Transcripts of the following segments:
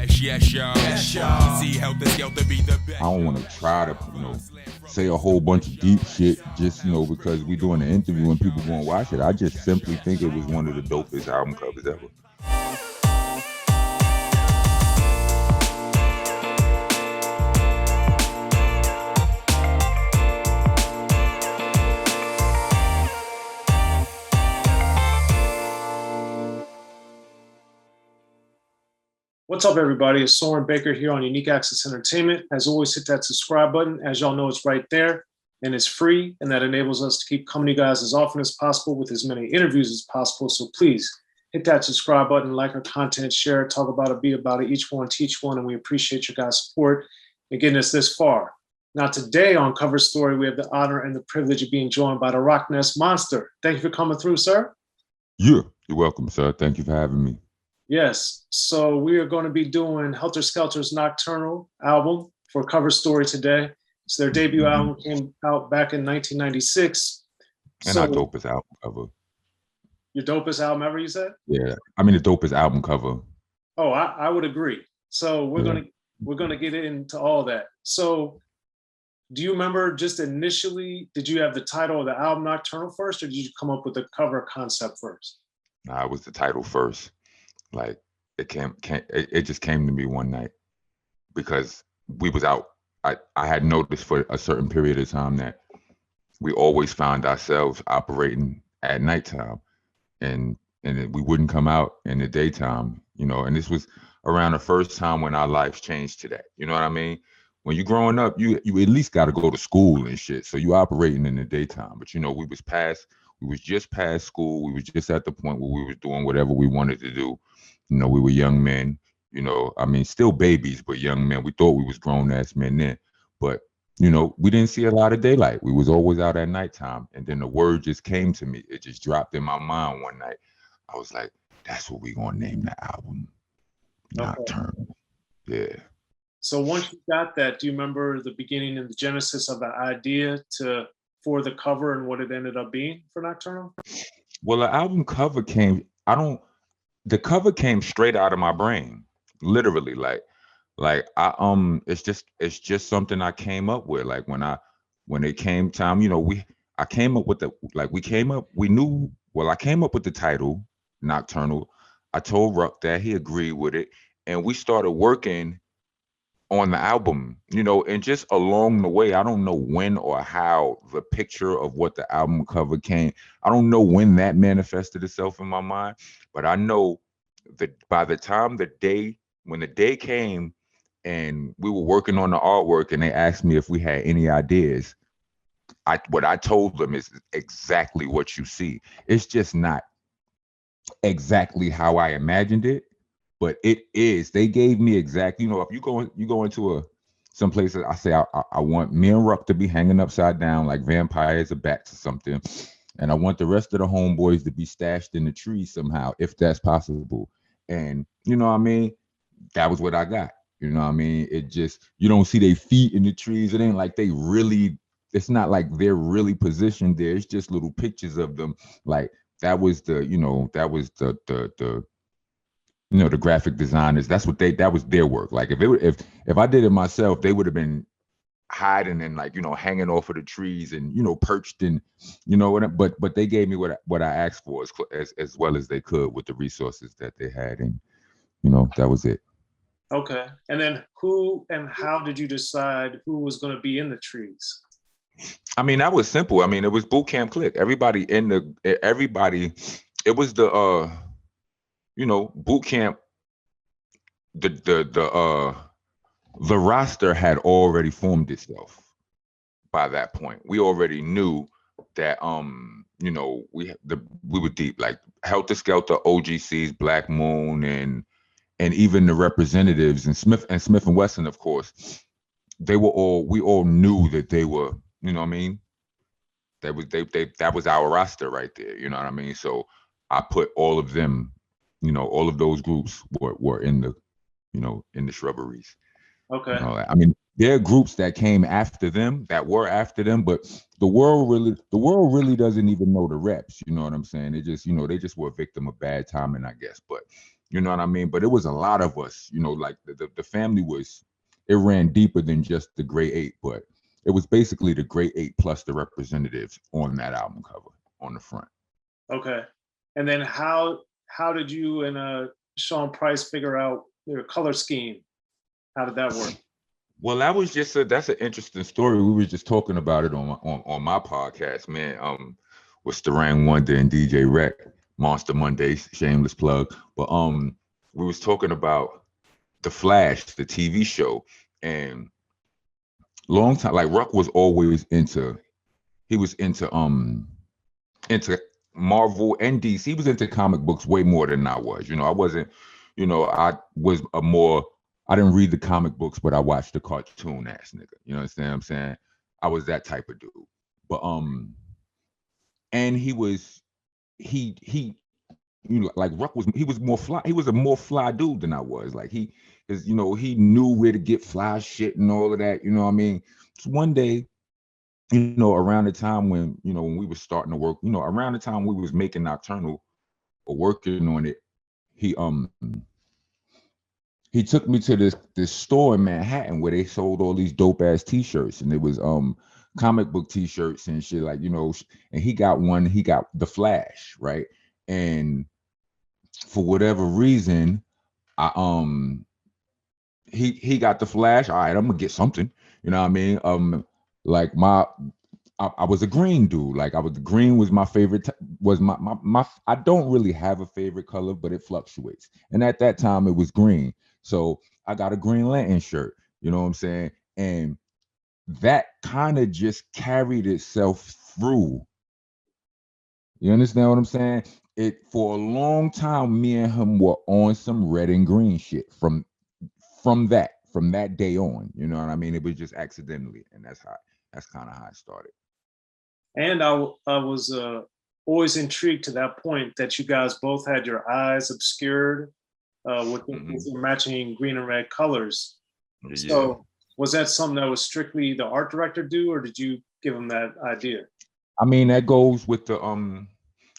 Yes, y'all. See Heltah Skeltah be the best. I don't want to try to, say a whole bunch of deep shit just, because we doing an interview and people going to watch it. I just simply think it was one of the dopest album covers ever. What's up, everybody? It's Soren Baker here on Unique Access Entertainment. As always, hit that subscribe button. As y'all know, it's right there, and it's free, and that enables us to keep coming to you guys as often as possible with as many interviews as possible. So please hit that subscribe button, like our content, share it, talk about it, be about it, each one, teach one, and we appreciate your guys' support and getting us this far. Now, today on Cover Story, we have the honor and the privilege of being joined by the Rockness Monsta. Thank you for coming through, sir. Yeah, you're welcome, sir. Thank you for having me. Yes, so we are going to be doing Heltah Skeltah's Nocturnal album for Cover Story today. So their debut album came out back in 1996. And our dopest album cover. Your dopest album ever, you said? Yeah, I mean the dopest album cover. Oh, I would agree. So we're gonna get into all that. So do you remember just initially, did you have the title of the album Nocturnal first, or did you come up with the cover concept first? Nah, it was the title first. Like it just came to me one night because we was out. I had noticed for a certain period of time that we always found ourselves operating at nighttime, and we wouldn't come out in the daytime, and this was around the first time when our lives changed to that. You know what I mean? When you're growing up, you at least got to go to school and shit. So you operating in the daytime, but we was just past school. We was just at the point where we was doing whatever we wanted to do. We were young men, still babies, but young men. We thought we was grown ass men then, but we didn't see a lot of daylight. We was always out at nighttime. And then the word just came to me. It just dropped in my mind one night. I was like, that's what we gonna name the album. Nocturnal. Yeah. So once you got that, do you remember the beginning and the genesis of the idea for the cover and what it ended up being for Nocturnal? Well, the album cover the cover came straight out of my brain, literally. It's just something I came up with. Like when it came time, I came up with I came up with the title Nocturnal. I told Ruck that, he agreed with it, and we started working on the album, and just along the way, I don't know when or how the picture of what the album cover came. I don't know when that manifested itself in my mind, but I know that by the time when the day came and we were working on the artwork and they asked me if we had any ideas, what I told them is exactly what you see. It's just not exactly how I imagined it, but it is. They gave me exactly, if you go into some places, I say I want me and Ruck to be hanging upside down like vampires or bats or something, and I want the rest of the homeboys to be stashed in the trees somehow, if that's possible. And that was what I got. It just, you don't see their feet in the trees. It ain't like it's not like they're really positioned there. It's just little pictures of them. Like that was the graphic designers. That was their work. Like if I did it myself, they would have been hiding and hanging off of the trees and perched and but they gave me what I asked for as well as they could with the resources that they had, and that was it. Okay. And then who and how did you decide who was going to be in the trees? That was simple. It was boot camp clique. Everybody, it was the boot camp. The roster had already formed itself by that point. We already knew that we were deep, like Heltah Skeltah, OGCs, Black Moon, and even the representatives and Smif-N-Wessun, of course. We all knew that they were, that was our roster right there, So I put all of them, all of those groups were in the in the shrubberies. Okay. There are groups that came after them, but the world really doesn't even know the reps. You know what I'm saying? They just, they just were a victim of bad timing, I guess. But You know what I mean? But it was a lot of us, you know, like the family was, it ran deeper than just the Great Eight, but it was basically the Great Eight plus the representatives on that album cover on the front. Okay. And then how did you and Sean Price figure out your color scheme? How did that work? Well, that was just that's an interesting story. We were just talking about it on my podcast, man. With Starang Wonder and DJ Rec, Monster Mondays, shameless plug. But we was talking about The Flash, the TV show, and long time, like Ruck was always into Marvel and DC. He was into comic books way more than I was. You know, I wasn't, you know, I didn't read the comic books, but I watched the cartoon ass nigga. You know what I'm saying? I was that type of dude. But and he you know, like Ruck was, he was more fly. He was a more fly dude than I was. Like he knew where to get fly shit and all of that. You know what I mean? So one day, you know, around the time when we were starting to work, you know, around the time we was making Nocturnal or working on it, he took me to this store in Manhattan where they sold all these dope ass t-shirts, and it was comic book t-shirts and shit, like, you know, and he got The Flash, right? And for whatever reason, he got The Flash. All right, I'm gonna get something. You know what I mean? Like I was a green dude. Like green was my favorite. Was my I don't really have a favorite color, but it fluctuates. And at that time, it was green. So I got a Green Lantern shirt. You know what I'm saying? And that kind of just carried itself through. You understand what I'm saying? It for a long time, me and him were on some red and green shit from that day on. You know what I mean? It was just accidentally, and that's kind of how it started. And I was always intrigued to that point that you guys both had your eyes obscured with the matching green and red colors. Yeah. So was that something that was strictly the art director do, or did you give him that idea? I mean, that goes with the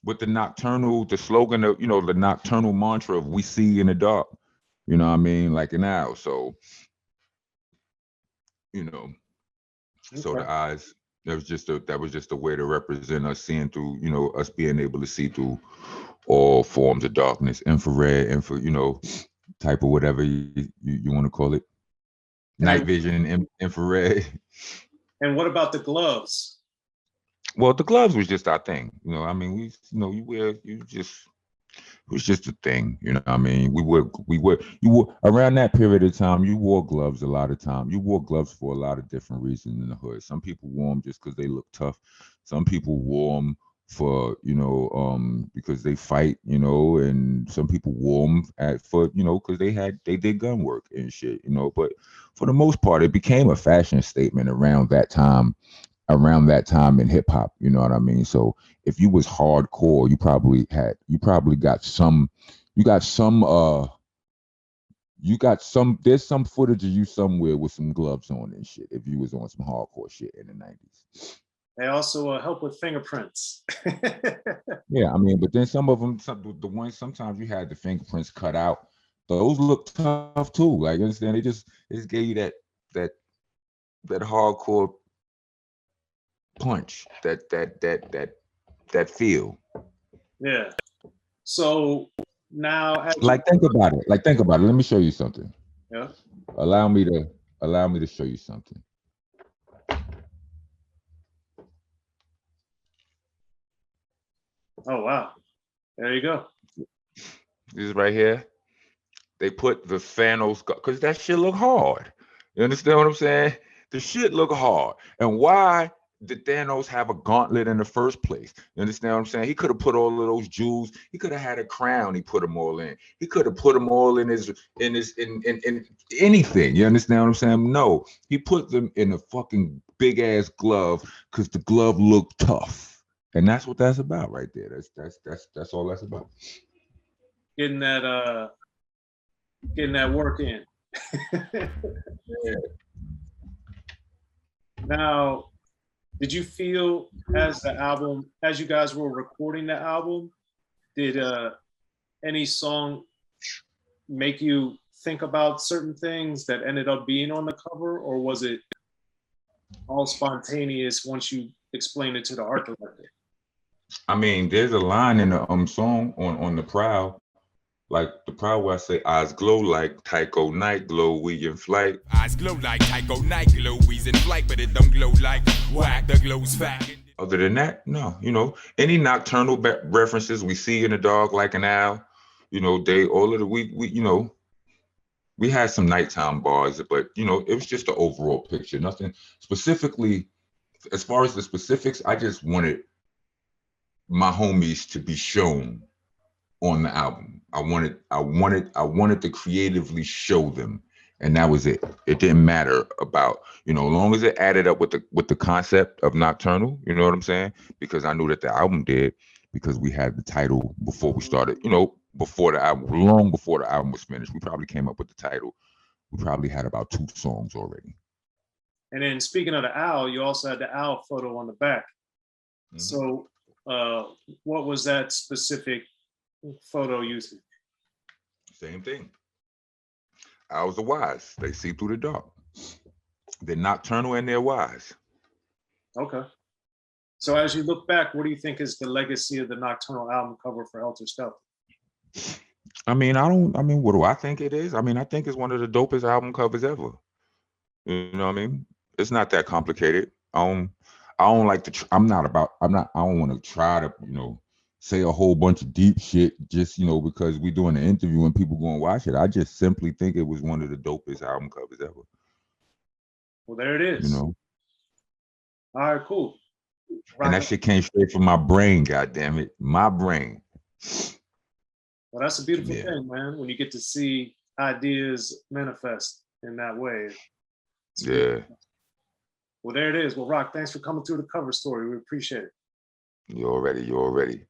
Nocturnal, the slogan of, you know, the Nocturnal mantra of "We see in the dark." You know what I mean? Like an owl. So, you know, okay. So the eyes, that was just a way to represent us seeing through, you know, us being able to see through all forms of darkness, infrared, you know, type of whatever you want to call it. Night vision, infrared. And what about the gloves? Well, the gloves was just our thing. You know, I mean, it was just a thing, you know what I mean? You wore around that period of time, you wore gloves a lot of time. You wore gloves for a lot of different reasons in the hood. Some people wore them just because they look tough. Some people wore them for, you know, because they fight, you know, and some people wore them for, you know, because they did gun work and shit, you know. But for the most part, it became a fashion statement around that time in hip hop, you know what I mean? So if you was hardcore, there's some footage of you somewhere with some gloves on and shit if you was on some hardcore shit in the 90s. They also help with fingerprints. Yeah, I mean, but then some of them, the ones sometimes you had the fingerprints cut out, those look tough too. Like, you understand? They just gave you that hardcore punch, that feel. Yeah. So now, think about it. Let me show you something. Yeah. Allow me to show you something. Oh wow! There you go. This is right here. They put the Thanos, because that shit look hard. You understand what I'm saying? The shit look hard. And why did Thanos have a gauntlet in the first place? You understand what I'm saying? He could have put all of those jewels. He could have had a crown. He put them all in. He could have put them all in anything. You understand what I'm saying? No, he put them in a fucking big ass glove because the glove looked tough, and that's what that's about right there. That's all that's about. Getting that work in. Yeah. Now, did you feel as you guys were recording the album, did any song make you think about certain things that ended up being on the cover, or was it all spontaneous once you explained it to the art director? I mean, there's a line in the song on the Proud, like the Proud where I say, eyes glow like Tycho night glow, we in flight. Eyes glow like Tycho night glow, we's in flight, but it don't glow like whack, the glow's fat. Other than that, no, you know, any nocturnal references we see in the dog like an owl, you know, they all of the we you know, we had some nighttime bars, but you know, it was just the overall picture. Nothing specifically, as far as the specifics, I just wanted my homies to be shown on the album. I wanted to creatively show them, and that was it. It didn't matter about, you know, as long as it added up with the concept of Nocturnal, you know what I'm saying? Because I knew that the album did, because we had the title before we started, you know, before the album, long before the album was finished. We probably came up with the title. We probably had about 2 songs already. And then speaking of the owl, you also had the owl photo on the back. Mm-hmm. So what was that specific photo using? Same thing. Owls are wise. They see through the dark. They're nocturnal and they're wise. Okay. So as you look back, what do you think is the legacy of the Nocturnal album cover for Heltah Skeltah? I mean, what do I think it is? I mean, I think it's one of the dopest album covers ever. You know what I mean? It's not that complicated. I don't like to, I don't want to try to, you know, say a whole bunch of deep shit just, you know, because we're doing an interview and people go and watch it. I just simply think it was one of the dopest album covers ever. Well, there it is. You know? All right, cool. And that shit came straight from my brain, goddammit. My brain. Well, that's a beautiful thing, man, when you get to see ideas manifest in that way. Yeah. Well, there it is. Well, Rock, thanks for coming through the cover story. We appreciate it. You're ready.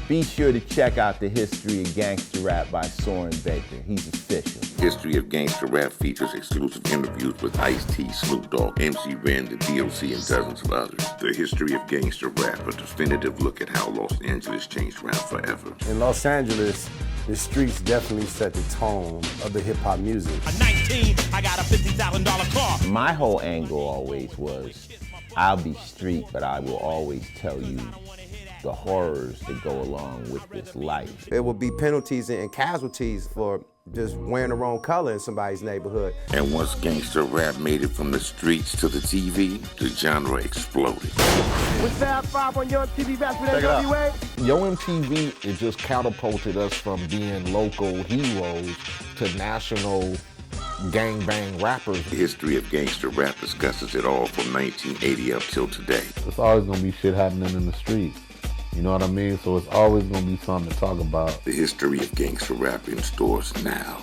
Be sure to check out the History of Gangster Rap by Soren Baker. He's official. History of Gangster Rap features exclusive interviews with Ice-T, Snoop Dogg, MC Ren, the D.O.C, and dozens of others. The History of Gangster Rap, a definitive look at how Los Angeles changed rap forever. In Los Angeles, the streets definitely set the tone of the hip-hop music. At 19, I got a $50,000 car. My whole angle always was, I'll be street, but I will always tell you the horrors that go along with this life. There will be penalties and casualties for just wearing the wrong color in somebody's neighborhood. And once gangster rap made it from the streets to the TV, the genre exploded. With Fab 5 on Yo MTV Back with NWA. Yo MTV, it just catapulted us from being local heroes to national gangbang rappers. The History of Gangster Rap discusses it all from 1980 up till today. It's always gonna be shit happening in the streets. You know what I mean? So it's always gonna be something to talk about. The History of Gangster Rap in stores now.